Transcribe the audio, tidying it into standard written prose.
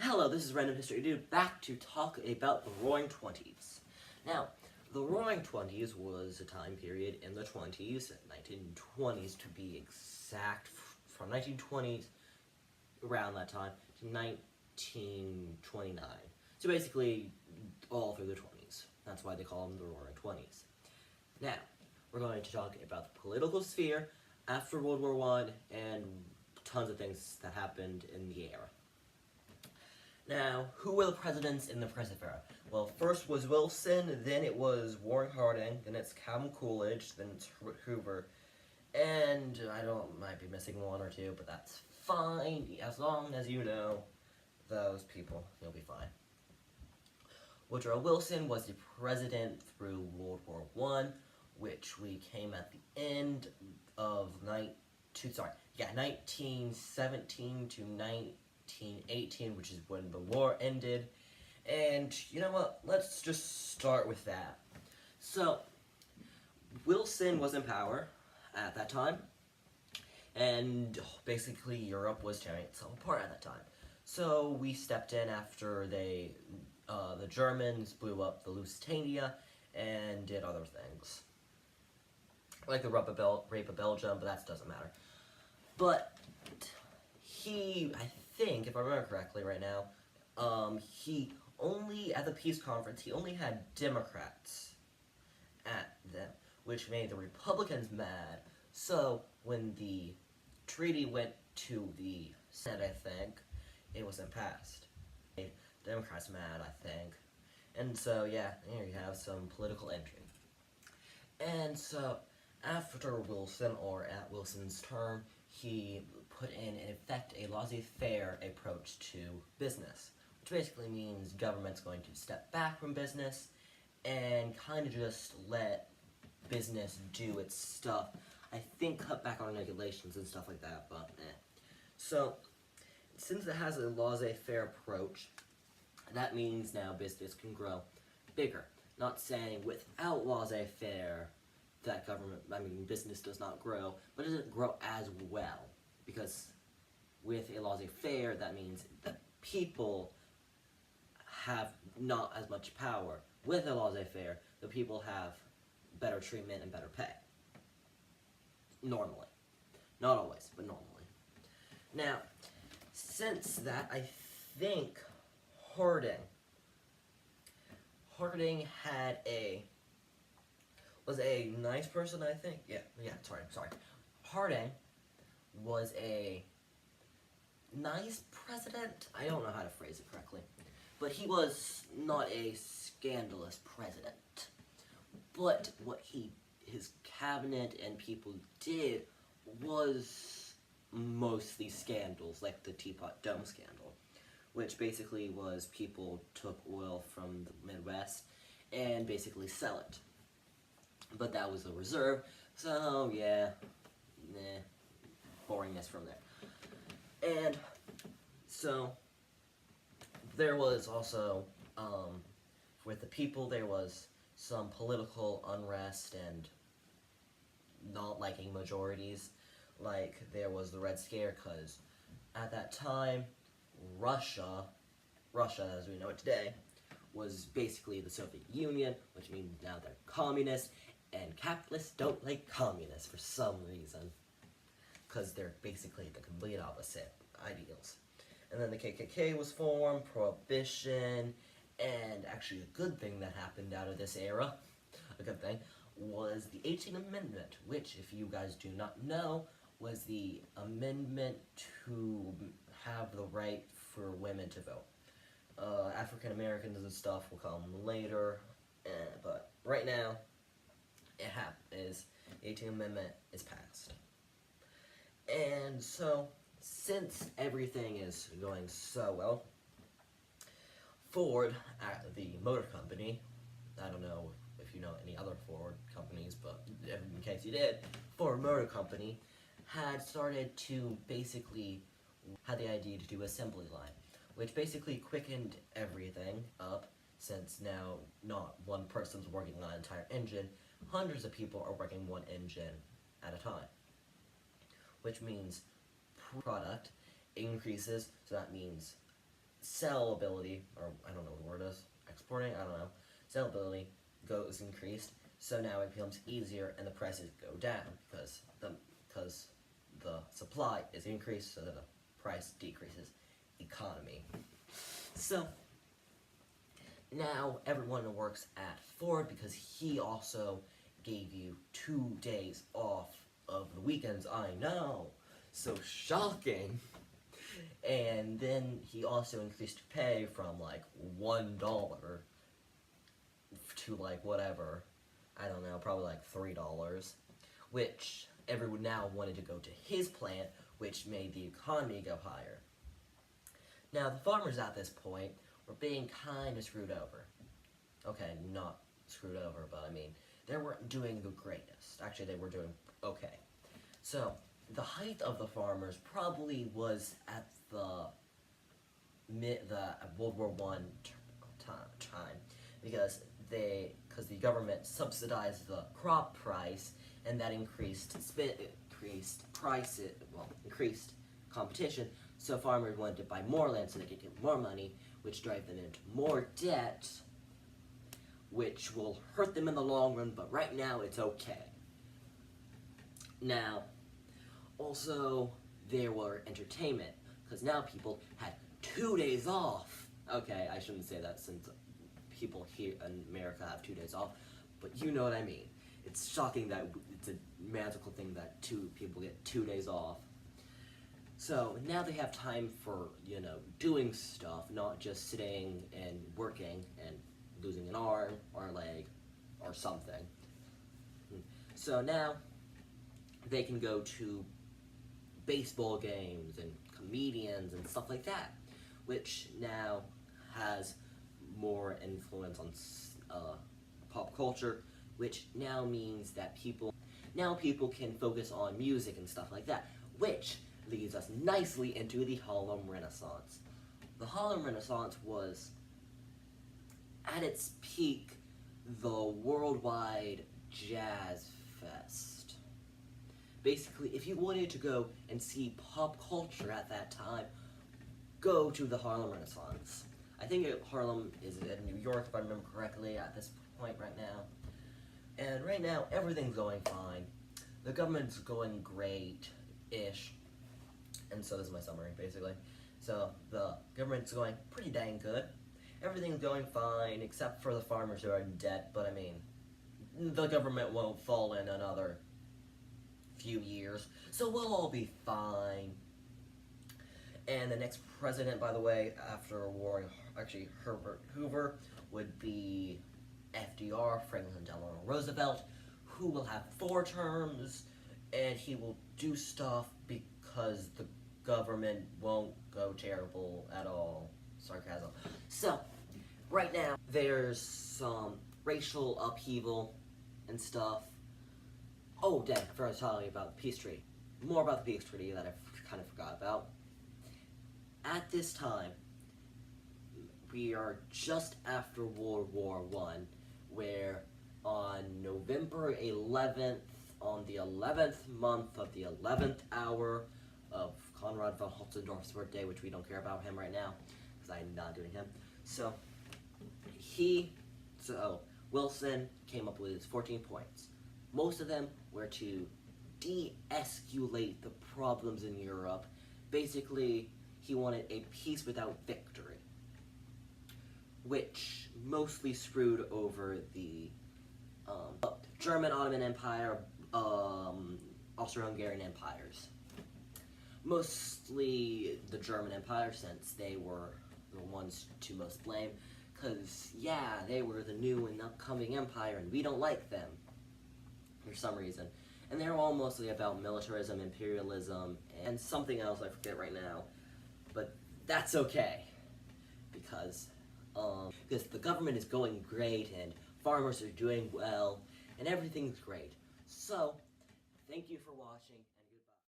Hello, this is Random History Dude, back to talk about the Roaring Twenties. Now, the Roaring Twenties was a time period in the 20s, 1920s to be exact, from 1920s, around that time, to 1929. So basically, all through the 20s. That's why they call them the Roaring Twenties. Now, we're going to talk about the political sphere after World War I and tons of things that happened in the era. Now, who were the presidents in the present era? Well, first was Wilson, then it was Warren Harding, then it's Calvin Coolidge, then it's Hoover, and might be missing one or two, but that's fine. As long as you know those people, you'll be fine. Woodrow Wilson was the president through World War I, which we came at the end of 1917 to 1918, which is when the war ended. And you know what? Let's just start with that. So, Wilson was in power at that time, and basically Europe was tearing itself apart at that time. So we stepped in after the Germans blew up the Lusitania and did other things, like the rape of Belgium, but that doesn't matter. But I think, if I remember correctly right now, he only, at the peace conference, he only had Democrats at them, which made the Republicans mad. So, when the treaty went to the Senate, I think, it wasn't passed. Made Democrats mad, I think. And so, yeah, here you have some political intrigue. And so, after Wilson, or at Wilson's term, he put in effect a laissez-faire approach to business, which basically means government's going to step back from business and kind of just let business do its stuff. I think cut back on regulations and stuff like that, but So, since it has a laissez-faire approach, that means now business can grow bigger. Not saying without laissez-faire that business does not grow, but it doesn't grow as well. Because with a laissez-faire, that means that people have not as much power. With a laissez-faire, the people have better treatment and better pay. Normally. Not always, but normally. Now, since that, I think Harding was a nice person, I think. Sorry. Harding was a nice president. I don't know how to phrase it correctly. But he was not a scandalous president. But what his cabinet and people did was mostly scandals, like the Teapot Dome scandal, which basically was people took oil from the Midwest and basically sell it. But that was a reserve, so yeah, boringness from there. And so there was also, with the people, there was some political unrest and not liking majorities. Like, there was the Red Scare, because at that time, Russia, as we know it today, was basically the Soviet Union, which means now they're communist, and capitalists don't like communists for some reason, because they're basically the complete opposite ideals. And then the KKK was formed, Prohibition, and actually a good thing that happened out of this era, was the 18th Amendment, which, if you guys do not know, was the amendment to have the right for women to vote. African Americans and stuff will come later, but right now, the 18th Amendment is passed. And so, since everything is going so well, Ford, the motor company, I don't know if you know any other Ford companies, but in case you did, Ford Motor Company had started to had the idea to do assembly line, which basically quickened everything up, since now not one person's working on an entire engine, hundreds of people are working one engine at a time, which means product increases, so that means sellability, or I don't know what the word is, exporting, I don't know, sellability goes increased, so now it becomes easier and the prices go down because the supply is increased, so that the price decreases. Economy. So now everyone works at Ford because he also gave you 2 days off of the weekends. I know, so shocking. And then he also increased pay from like $1 to like whatever, I don't know, probably like $3, which everyone now wanted to go to his plant, which made the economy go higher. Now the farmers at this point were being kind of screwed over. Okay, not screwed over, but I mean, they weren't doing the greatest. Actually, they were doing okay. So, the height of the farmers probably was at the World War I time, because the government subsidized the crop price, and that increased competition. So farmers wanted to buy more land so they could get more money, which drove them into more debt, which will hurt them in the long run, but right now it's okay. Now, also, there were entertainment, because now people had 2 days off. Okay, I shouldn't say that since people here in America have 2 days off, but you know what I mean. It's shocking that it's a magical thing that people get 2 days off. So now they have time for, doing stuff, not just sitting and working and losing an arm or a leg or something. So now they can go to baseball games and comedians and stuff like that, which now has more influence on pop culture, which now means that people can focus on music and stuff like that, which leads us nicely into the Harlem Renaissance. The Harlem Renaissance was, at its peak, the worldwide jazz fest. Basically, if you wanted to go and see pop culture at that time, go to the Harlem Renaissance. I think Harlem is in New York, if I remember correctly, at this point right now. And right now, everything's going fine. The government's going great-ish. And so this is my summary, basically. So the government's going pretty dang good. Everything's going fine, except for the farmers who are in debt, but I mean, the government won't fall in another few years, so we'll all be fine. And the next president, by the way, after Herbert Hoover, would be FDR, Franklin Delano Roosevelt, who will have 4 terms, and he will do stuff because the government won't go terrible at all. Sarcasm. So, right now, there's some racial upheaval and stuff. Oh, dang, I forgot to tell you about the peace treaty. More about the peace treaty that I kind of forgot about. At this time, we are just after World War I, where on November 11th, on the 11th month of the 11th hour of Conrad von Holzendorf's birthday, which we don't care about him right now, because I'm not doing him. So, Wilson came up with his 14 points. Most of them were to de-escalate the problems in Europe. Basically, he wanted a peace without victory, which mostly screwed over the German Ottoman Empire, Austro-Hungarian empires. Mostly the German Empire, since they were the ones to most blame, because, yeah, they were the new and upcoming empire, and we don't like them, for some reason. And they're all mostly about militarism, imperialism, and something else I forget right now. But that's okay, because the government is going great, and farmers are doing well, and everything's great. So, thank you for watching.